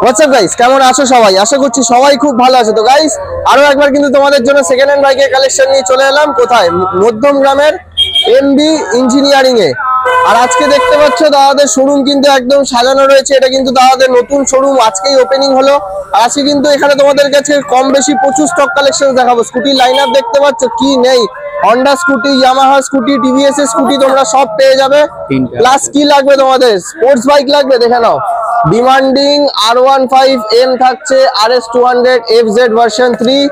WhatsApp guys, কেমন আছো সবাই? আশা করছি সবাই খুব ভালো আছে। তো গাইস, আরো একবার কিন্তু তোমাদের জন্য সেকেন্ড হ্যান্ড বাইকের কালেকশন নিয়ে চলে এলাম। কোথায়? মধ্যম গ্রামের এমবি ইঞ্জিনিয়ারিং এ। আর আজকে দেখতে পাচ্ছ দাদাদের শোরুম কিন্তু একদম সাজানো রয়েছে। এটা কিন্তু দাদাদের নতুন শোরুম, আজকেই ওপেনিং হলো। আর আজকে কিন্তু এখানে তোমাদের কাছে কম বেশি প্রচুর স্টক কালেকশন দেখাবো। স্কুটির লাইন আপ দেখতে পাচ্ছ, কি নেই? Honda scooty, Yamaha scooty, TVS এর স্কুটি তোমরা সব পেয়ে যাবে। প্লাস কি লাগবে তোমাদের? স্পোর্টস বাইক লাগবে? দেখে নাও, ডিমান্ডিং R15M থাকছে, RS200 FZ ভার্সন 3।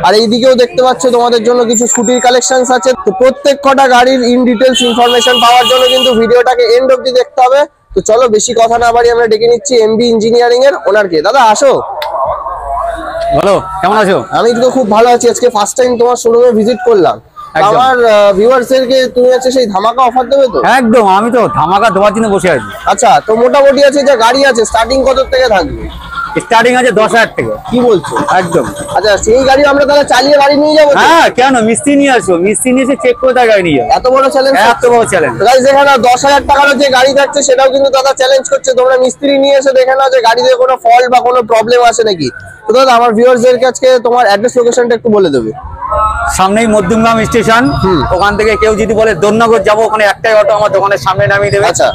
আর এইদিকেও দেখতে পাচ্ছ তোমাদের জন্য কিছু স্কুটির কালেকশনস আছে। তো প্রত্যেক কটা গাড়ির ইন ডিটেলস ইনফরমেশন পাওয়ার জন্য কিন্তু ভিডিওটাকে এন্ড অবধি দেখতে হবে। তো চলো বেশি কথা না বাড়ি আমরা ডেকে নিচ্ছি এমবি ইঞ্জিনিয়ারিং এর ওনারকে। দাদা আসো। বলো, কেমন আছো? আমি তো খুব ভালো আছি। আজকে ফার্স্ট টাইম তোমার শোরুমে ভিজিট করলাম। আমার ভিউয়ার্সদেরকে তুমি আছে সেই ধামাকা অফার দেবে তো? একদম, আমি তো ধামাকা দেওয়ার জন্য বসে আছি। আচ্ছা, তো মোটামুটি আছে যে গাড়ি আছে স্টার্টিং কত থেকে থাকবে? স্টার্টিং আছে 10,000 থেকে। কি বলছো? একদম। আচ্ছা, সেই গাড়ি আমরা তাহলে চালিয়ে গাড়ি নিয়ে যাবো? হ্যাঁ, কেন? মিস্ত্রি নিয়ে আসো, মিস্ত্রি নিয়ে এসে চেক করে তার গাড়ি নিয়ে যাবো। এত বড় চ্যালেঞ্জ? এত বড় চ্যালেঞ্জ। গাইস দেখে নাও, 10,000 টাকার যে গাড়ি থাকছে সেটাও কিন্তু দাদা চ্যালেঞ্জ করছে। তোমরা মিস্ত্রি নিয়ে এসে দেখে নাও যে গাড়িতে কোনো ফল্ট বা কোনো প্রবলেম আছে নাকি। তো দাদা আমার ভিউয়ার্সদেরকে আজকে তোমার অ্যাড্রেস লোকেশনটা একটু বলে দেবে। সামনেই মধ্যমগ্রাম স্টেশন, ওখান থেকে কেউ যদি বলে দোলনগর যাবো, ওখানে একটাই অটো আমার দোকানের সামনে নামিয়ে দেবে। আচ্ছা,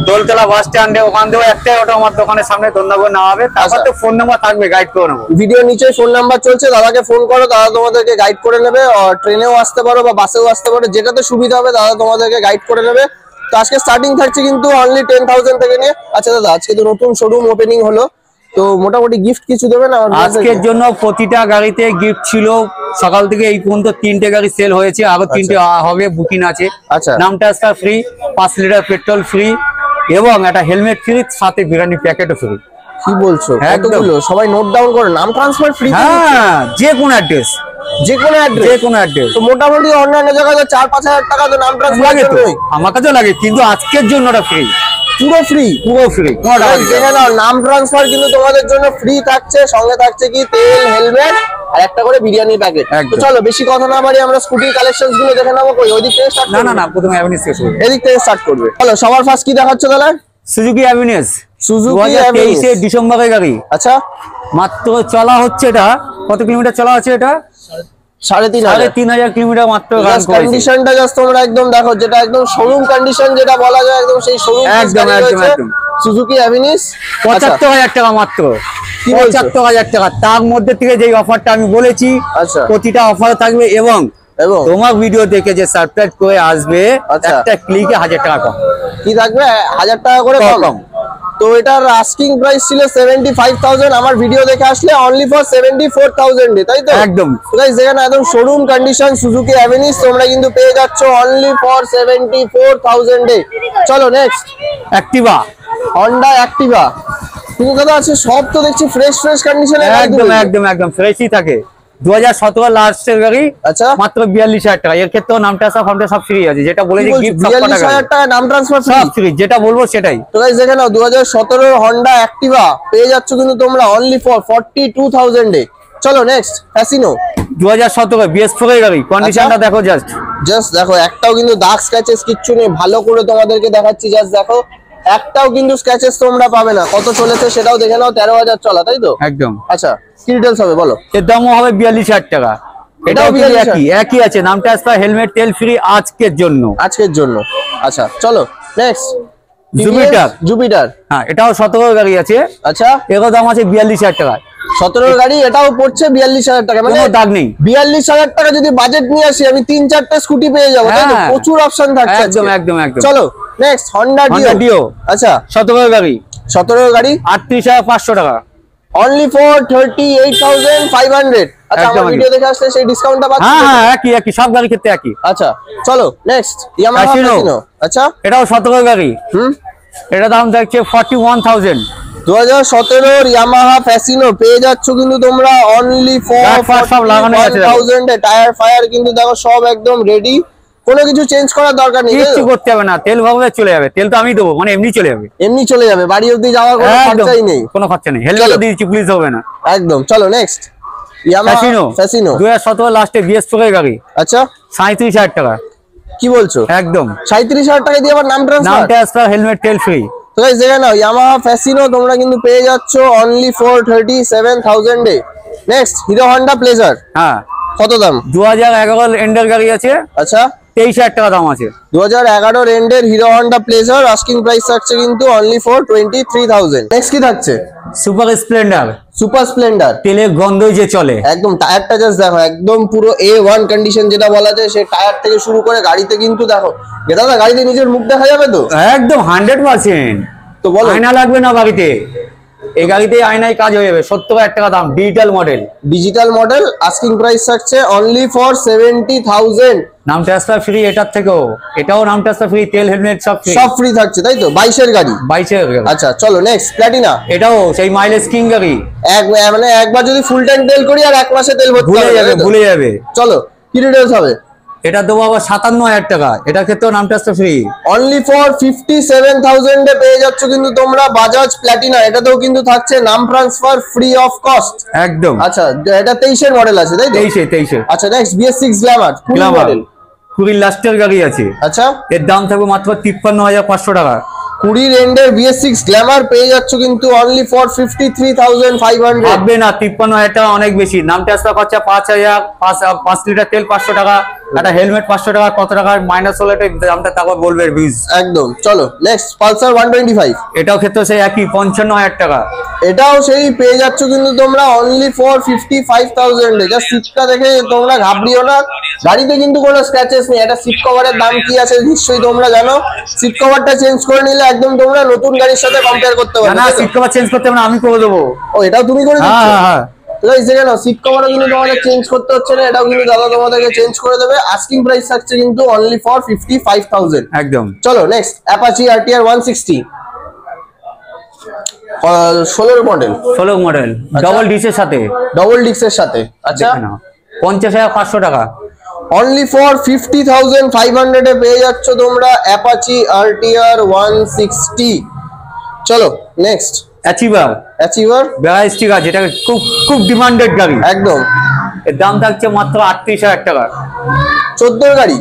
দোলতলা বাস স্ট্যান্ডে ওখান থেকে একটাই অটো আমার দোকানের সামনে দোলনগর নামাবে। তারপর তো ফোন নাম্বার থাকবে, গাইড করে নেবো। ভিডিও নিচে ফোন নাম্বার চলছে, দাদাকে ফোন করো, দাদা তোমাদেরকে গাইড করে নেবে। ট্রেনেও আসতে পারো বা বাসেও আসতে পারো, যেটাতে সুবিধা হবে দাদা তোমাদেরকে গাইড করে নেবে। তো আজকে স্টার্টিং থাকছে কিন্তু অনলি 10,000 থেকে নিয়ে। আচ্ছা দাদা, আজকে তো নতুন শোরুম ওপেনিং হলো, তো মোটামুটি গিফট কিছু দেবেন আজকের জন্য? প্রতিটা গাড়িতে গিফট ছিল। সকাল থেকে এই পর্যন্ত 3টে গাড়ি সেল হয়েছে, আরো 3টে হবে, বুকিং আছে। আচ্ছা, নাম transfer free, 5 litre petrol free এবং একটা হেলমেট ফ্রি, সাথে বিরিয়ানি প্যাকেটও ফ্রি। কি বলছো? কতগুলো? সবাই নোট ডাউন করো। নাম ট্রান্সফার ফ্রি? হ্যাঁ, যে কোনো অ্যাড্রেস, যে কোনো অ্যাড্রেস। তো মোটামুটি অন্যান্য জায়গায় 4-5 হাজার টাকা তো নাম ট্রান্সফার লাগে। তো আমার কাছেও লাগে, কিন্তু আজকের জন্য ওটা ফ্রি, পুরো ফ্রি, পুরো ফ্রি। দেখে নাও, নাম ট্রান্সফার কিন্তু তোমাদের জন্য ফ্রি থাকছে। সঙ্গে থাকছে কি? তেল, হেলমেট আর একটা করে বিরিয়ানি প্যাকেট। তো চলো বেশি কথা না বাড়ি আমরা স্কুটির কালেকশনস গুলো দেখে নেবো। কই ওদিক থেকে স্টার্ট? না, প্রথমে অ্যাভিনিউস থেকে শুরু। এদিক থেকে স্টার্ট করবে। চলো, সবার ফার্স্ট কি দেখাচ্ছ তাহলে? সুজুকি অ্যাভিনিউস, সুজুকি 2023 ডিসেম্বরের গাড়ি। আচ্ছা, মাত্র চলা হচ্ছে, এটা কত কিলোমিটার চলা আছে? এটা 3,500 কিলোমিটার মাত্র। কন্ডিশনটা জাস্ট তোমরা একদম দেখো, যেটা একদম শোরুম কন্ডিশন যেটা বলা যায়, একদম সেই শোরুম। একদম। সুজুকি অ্যাভিনিউস 75,000 টাকা মাত্র। 75,000 টাকা। তার মধ্যে থেকে যে অফারটা আমি বলেছি, আচ্ছা, প্রতিটা অফার থাকবে এবং তোমার ভিডিও দেখে যে সাবস্ক্রাইব করে আসবে, একটা ক্লিকে 1,000 টাকা কম। কি থাকবে? 1,000 টাকা করে কম। তো এটার আস্কিং প্রাইস ছিল 75,000, আমার ভিডিও দেখে আসলে অনলি ফর 74,000 এ, তাই তো? একদম। গাইস দেখেন, একদম শোরুম কন্ডিশন সুজুকি অ্যাভিনিউস তোমরা কিন্তু পেয়ে যাচ্ছ অনলি ফর 74,000 এ। চলো নেক্সট, অ্যাক্টিভা, হন্ডা অ্যাক্টিভা। কিন্তু দাদা আছে সব তো দেখছি ফ্রেশ কন্ডিশনে। একদম ফ্রেশই থাকে। 2017 লাস্টের গাড়ি। আচ্ছা, মাত্র 42,000 টাকা। এর ক্ষেত্রে নাম ট্রান্সফার সব ফ্রি আছে, যেটা বলেছি গিফট 42,000 টাকা নাম ট্রান্সফার ফ্রি, যেটা বলবো সেটাই। তো গাইস দেখে নাও, 2017 হন্ডা অ্যাক্টিভা পেয়ে যাচ্ছ কিন্তু তোমরা অনলি ফর 42,000 এ। চলো নেক্সট, ফ্যাসিনো 2017 BS4 এর গাড়ি। কন্ডিশনটা দেখো, জাস্ট দেখো, একটাও কিন্তু দাগ স্ক্র্যাচেস কিচ্ছু নেই। ভালো করে তোমাদেরকে দেখাচ্ছি, জাস্ট দেখো, একটাও কিন্তু স্ক্র্যাচেস তোমরা পাবে না। কত চলেছে সেটাও দেখে নাও, 13,000 চলা, তাই তো? একদম। আচ্ছা, কি ডিটেইলস হবে বলো? এর দামও হবে 42,000 টাকা। এটাও একই আছে। নাম ট্রান্সফার, হেলমেট, তেল ফ্রি আজকের জন্য। আচ্ছা চলো নেক্সট, জুপিটার। হ্যাঁ, এটাও 17 গাড়ি আছে। আচ্ছা, এর দাম আছে 42,000 টাকা। 17 গাড়ি, এটাও পড়ছে 42,000 টাকা। মানে দাগ নেই। 42,000 টাকা যদি বাজেট নিয়ে আসি, আমি 3-4টা স্কুটি পেয়ে যাবো, তাই তো? প্রচুর অপশন থাকছে। একদম। চলো নেক্সট, হন্ডা ডিও। আচ্ছা, 17 গাড়ি, 38,500 টাকা। Only for 38,500। আচ্ছা, আমার ভিডিও দেখে আসলে সেই ডিসকাউন্টটা পাচ্ছি। হ্যাঁ, একই সব গাড়ির ক্ষেত্রে একই। আচ্ছা চলো নেক্সট, ইয়ামাহা ফ্যাসিনো। আচ্ছা, এটাও 17 গাড়ি। এটা দাম থাকছে 41,000। 2017 ইয়ামাহা ফ্যাসিনো পেয়ে যাচ্ছ কিন্তু তোমরা only for 41,000 A. Tyre fire কিন্তু দেখো সব একদম রেডি, কোনো কিছু চেঞ্জ করার দরকার নেই, কিছু করতে হবে না। তেল ভরলে চলে যাবে, তেল তো আমি দেবো, মানে এমনি চলে যাবে, বাড়ি অবধি যাওয়ার কোনো খরচাই নেই। কোনো খরচা নেই, হেলমেটও দিয়েছি, পুলিশ হবে না। একদম। চলো নেক্সট, ইয়ামাহা ফ্যাসিনো 2017 লাস্টে BS4 এর গাড়ি। আচ্ছা, 37,000 টাকা। কি বলছো? একদম 37,000 টাকা দিয়ে আবার নাম ট্রান্সফার, হেলমেট, তেল ফ্রি। তো গাইস দেখে নাও ইয়ামাহা ফ্যাসিনো তোমরা কিন্তু পেয়ে যাচ্ছ only for 37,000 A. Next hero Honda pleasure. হ্যাঁ, কত দাম? 2011 এন্ডের গাড়ি আছে। আচ্ছা, 23,000 টাকা দাম আছে। 2011 এন্ডের Hero Honda Pleasure, asking price থাকছে কিন্তু অনলি ফর 23,000। নেক্সট কি থাকছে? Super Splendor. সুপার স্প্লেন্ডার, তেলের গন্ধই যে চলে। একদম টায়ারটা জাস্ট দেখো, একদম পুরো A1 কন্ডিশন যেটা বলা যায়, সেই টায়ার থেকে শুরু করে গাড়িতে কিন্তু দেখো দাদা, গাড়িতে নিজের মুখ দেখা যাবে তো? একদম 100%। তো বলো, আয়না লাগবে না বাড়িতে, এই গাড়িতে আয়নায় কাজ হয়ে যাবে। 70,000 টাকা দাম, digital model. Digital model, asking price থাকছে অনলি ফর 70,000। নাম ট্রান্সফার ফ্রি এটার থেকেও, এটাও নাম ট্রান্সফার ফ্রি, তেল হেলমেট সব ফ্রি। সব ফ্রি থাকছে তাই তো? 22 এর গাড়ি। 22,000। আচ্ছা চলো নেক্সট, প্ল্যাটিনা। এটাও সেই মাইলেজ কিং গাড়ি। মানে একবার যদি ফুল ট্যাঙ্ক তেল করি আর এক মাসে তেল ভরতে ভুলে যাবে, ভুলে যাবে। চলো কি ডিটেইলস হবে? এটা দেবো আবার 57,000 টাকা, এটার ক্ষেত্রেও নাম ট্রান্সফার ফ্রি। অনলি ফর 57,000 এ পেয়ে যাচ্ছ কিন্তু তোমরা বাজাজ প্ল্যাটিনা। এটাতেও কিন্তু থাকছে নাম ট্রান্সফার ফ্রি অফ কস্ট। একদম। আচ্ছা, এটা 23 এর মডেল আছে তাই তো? 23। আচ্ছা নেক্সট BS6 গ্ল্যামার, ফুল মডেল। 20 লাস্টের গাড়ি আছে। আচ্ছা, এর দাম থাকবে মাত্র 53,500 টাকা। 20 এন্ডের BS6 গ্ল্যামার পেয়ে যাচ্ছ কিন্তু অনলি ফর 53,500। ভাববে না 53,000 টাকা অনেক বেশি। নাম ট্রান্সফার খরচা 5,000, 5 লিটার তেল 500 টাকা, একটা হেলমেট 500 টাকা, কত টাকা মাইনাস হলে দামটা তারপর বলবে ভিউজ। একদম। চলো নেক্সট, পালসার 125। এটাও ক্ষেত্রে সেই একই 55,000 টাকা। এটাও সেই পেয়ে যাচ্ছ কিন্তু তোমরা অনলি ফর 55,000 এ। জাস্ট সিটটা দেখে তোমরা ঘাবড়িও না, গাড়িতে কিন্তু কোনো স্ক্র্যাচেস নেই। এটা সিট কভারের দাম কি আছে নিশ্চয়ই তোমরা জানো। সিট কভারটা চেঞ্জ করে নিলে একদম তোমরা নতুন গাড়ির সাথে কম্পেয়ার করতে পারবে। না, সিট কভার চেঞ্জ করতে হবে না, আমি করে দেবো। ও, এটাও তুমি করে দিচ্ছ? হ্যাঁ হ্যাঁ। সেখানে সিট কভারও কিন্তু তোমাদের চেঞ্জ করতে হচ্ছে না, এটাও কিন্তু দাদা তোমাদেরকে চেঞ্জ করে দেবে। আস্কিং প্রাইস থাকছে কিন্তু অনলি ফর 55,000। একদম। চলো next, Apache RTR 160, 16 model. 16 model, double ডিসের সাথে। ডবল ডিস্কের সাথে। আচ্ছা, 50,500 টাকা। অনলি ফর 50,500 এ পেয়ে যাচ্ছ তোমরা অ্যাপাচি RTR 160। চলো নেক্সট, অ্যাচিভার। অ্যাচিভার 22 টাকা, যেটা খুব খুব ডিমান্ডেড গাড়ি। একদম। এর দাম থাকছে মাত্র 38,000 টাকা। 14 গাড়ি,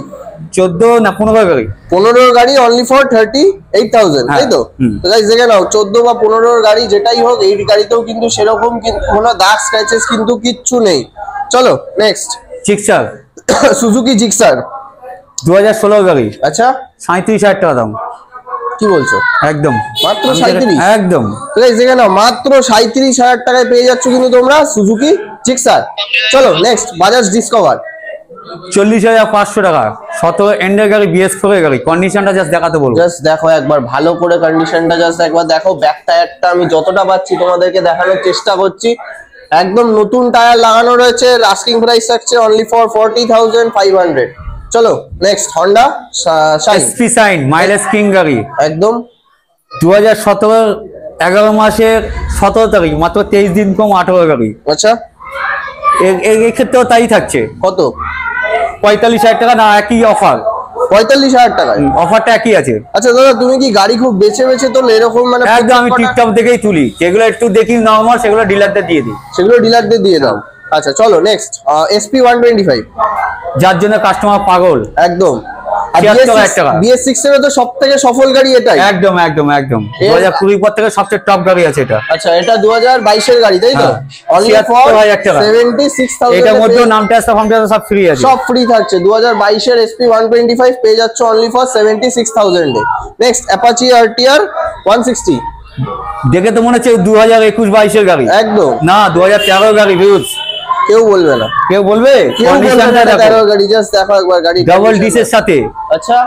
14 না 15 গাড়ি। 15 গাড়ি অনলি ফর 38,000 তাই তো? তো গাইস দেখে নাও, 14 বা 15 গাড়ি যেটাই হোক, এই গাড়িতেও কিন্তু সেরকম কোনো দাগ স্ক্র্যাচেস কিন্তু কিচ্ছু নেই। চলো নেক্সট, জিক্সার। সুজুকি জিক্সার 2016 গাড়ি। আচ্ছা, 37,000 টাকা দাম। কি বলছো? একদম মাত্র 37? একদম। তো গাইস দেখে নাও, মাত্র 37,000 টাকায় পেয়ে যাচ্ছ কিন্তু তোমরা সুজুকি জিক্সার। চলো নেক্সট, বাজাজ ডিসকভার 40,500 টাকা। 17 এন্ডের গাড়ি, BS4 এর গাড়ি। কন্ডিশনটা জাস্ট দেখাতে বলবো। জাস্ট দেখো একবার ভালো করে কন্ডিশনটা, জাস্ট একবার দেখো। ব্যাক টায়ারটা আমি যতটা পাচ্ছি তোমাদেরকে দেখানোর চেষ্টা করছি, একদম নতুন টায়ার লাগানো রয়েছে। আস্কিং প্রাইস থাকছে অনলি ফর 40,500। চলো next, Honda shine. SP shine, mileage king গাড়ি। একদম 2017 11 মাসের 17 তারিখ, মাত্র 23 দিন কম, 18 গাড়ি। আচ্ছা, এই ক্ষেত্রেও তাই থাকছে। কত? 45,000 টাকা না, একই অফার। 45,000 টাকায় অফারটা একই আছে। আচ্ছা দাদা, তুমি কি গাড়ি খুব বেছে বেছে তোলো এরকম? মানে একদম আমি টিকটক দেখেই তুলি, যেগুলো একটু দেখি নরমাল সেগুলো ডিলারদের দিয়ে দিই। সেগুলো ডিলারদের দিয়ে দাও। আচ্ছা চলো নেক্সট, SP 125, যার জন্য কাস্টমার পাগল। একদম। তিয়াত্তর টাকা। BS6 এর তো সবথেকে সফল গাড়ি এটাই। একদম একদম একদম। 2020 পর থেকে সবচেয়ে টপ গাড়ি আছে এটা। আচ্ছা, এটা 2022 এর গাড়ি তাই তো? Only for 76,000। এটার মধ্যে নামটা সব ফ্রি আছে, সব ফ্রি থাকছে। 2022 এর SP 125 পেয়ে যাচ্ছে only for 76,000 A. Next, Apache RTR 160। দেখে তো মনে হচ্ছে 2021-22 এর গাড়ি। একদম না, 2013 গাড়ি ভিউজ। কেউ বলবে না, কেউ বলবে? কন্ডিশনটা দেখো, গাড়ি জাস্ট দেখো একবার গাড়ি। ডাবল ডিসের সাথে। আচ্ছা,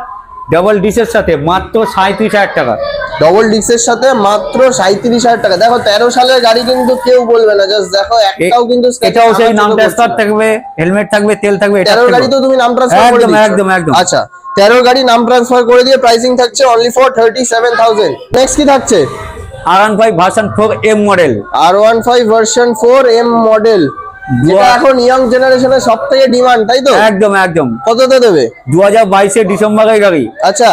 ডাবল ডিসের সাথে মাত্র 37,000 টাকা। ডবল ডিস্কের সাথে মাত্র 37,000 টাকা। দেখো 13 সালের গাড়ি কিন্তু কেউ বলবে না। জাস্ট দেখো একটাও কিন্তু এটাও সেই নাম ট্রান্সফার থাকবে, হেলমেট থাকবে, তেল থাকবে। 13 গাড়ি তো তুমি নাম ট্রান্সফার করে দিচ্ছ। একদম একদম। আচ্ছা, 13 গাড়ি নাম ট্রান্সফার করে দিয়ে প্রাইসিং থাকছে অনলি ফর 37,000। নেক্সট কি থাকছে? R15 version 4 M model. R15 version 4 M model, যেটা এখন ইয়ং জেনারেশনের সবথেকে ডিমান্ড তাই তো? একদম একদম। কততে দেবে? 2022 এর ডিসেম্বরের গাড়ি। আচ্ছা,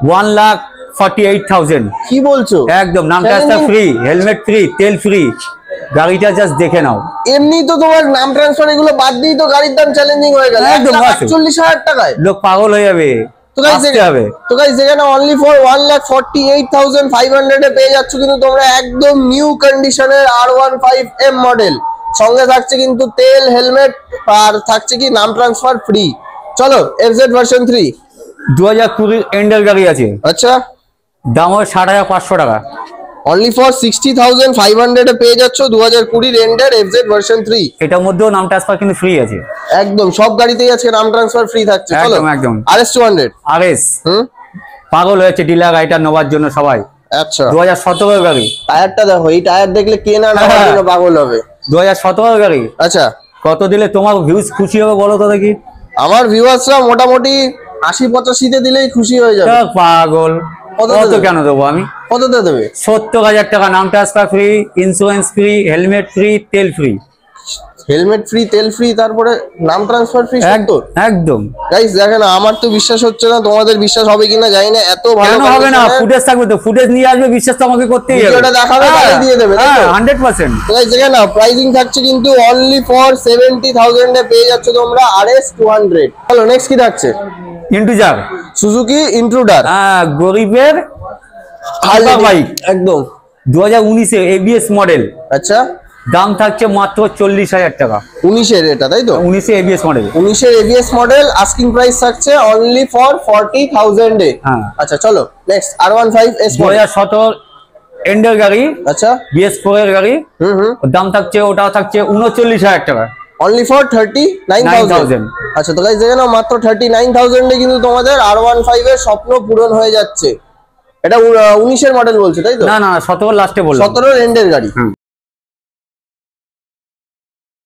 1,48,000। কি বলছো? একদম, নাম ট্রান্সফার ফ্রি, হেলমেট ফ্রি, তেল ফ্রি। গাড়িটা জাস্ট দেখে নাও। এমনি তো তোমার নাম ট্রান্সফার এগুলো বাদ দিয়ে তো গাড়ির দাম চ্যালেঞ্জিং হয়ে গেল। একদম 1,48,000 টাকায় লোক পাগল হয়ে যাবে। তো গাইস এখানে অনলি ফর 1,48,500 এ পেয়ে যাচ্ছ কিন্তু তোমরা একদম নিউ কন্ডিশনের R15M মডেল। সঙ্গে থাকছে কিন্তু তেল, হেলমেট আর থাকছে কি নাম ট্রান্সফার ফ্রি। চলো FZ ভার্সন 3 2020 এন্ডেল গাড়ি আছে। আচ্ছা, দাম হবে 60,500 টাকা। অনলি ফর 60,500 এ পেয়ে যাচ্ছ 2020 এন্ডের FZ ভার্সন 3। এটার মধ্যেও নাম ট্রান্সফার কিন্তু ফ্রি আছে একদম সব গাড়িতেই আছে নাম ট্রান্সফার ফ্রি থাকছে। চলো একদম RS 200 RS পাগল হয়েছে ডিলার গাড়িটা নেওয়ার জন্য সবাই। আচ্ছা, 2017 গাড়ি। টায়ারটা দেখো, এই টায়ার দেখলে কে না নেওয়ার জন্য পাগল হবে। 2017 গাড়ি। আচ্ছা, কত দিলে তোমার ভিউজ খুশি হবে বলো তো দেখি? আমার ভিউয়ার্সরা মোটামুটি 80-85 তে দিলেই খুশি হয়ে যাবে। পাগল, কত কেন দেবো আমি? কততে দেবে? 70,000 টাকা, নাম transfer free, insurance free, helmet free, তেল ফ্রি। হেলমেট ফ্রি, তেল ফ্রি, তারপরে নাম ট্রান্সফার ফ্রি। একদম গাইস দেখেন, আমার তো বিশ্বাস হচ্ছে না, তোমাদের বিশ্বাস হবে কিনা জানি না। এত ভালো হবে না, ফুটেজ থাকবে তো, ফুটেজ নিয়ে আসবে, বিশ্বাস তো আমাকে করতেই হবে। ভিডিওটা দেখাবে তাহলে দিয়ে দেবে। 100%। গাইস দেখেন না, প্রাইসিং থাকছে কিন্তু অনলি ফর 70,000 এ পেয়ে যাচ্ছ তোমরা RS 200। চলো নেক্সট কি থাকছে? Intruder, Suzuki intruder. গরিবের বাইক একদম। 2019 এর ABS মডেল। আচ্ছা, দাম থাকছে মাত্র 40,000 টাকা। 19 এর এটা, তাই তো? 19 এর ABS মডেল। 19 এর ABS মডেল, আস্কিং প্রাইস থাকছে অনলি ফর 40,000 এ। আচ্ছা চলো নেক্সট R15S 2017 এন্ডেল গাড়ি। আচ্ছা, BS4 এর গাড়ি। দাম থাকছে, ওটা থাকছে 39,000 টাকা। Only for 39,000। আচ্ছা, তো গাইস দেখে নাও, মাত্র 39,000 এ কিন্তু তোমাদের R15 এর স্বপ্ন পূরণ হয়ে যাচ্ছে। এটা 19 এর মডেল বলছে, তাই তো? না 17 লাস্টে বললাম। 17 এর এন্ডের গাড়ি।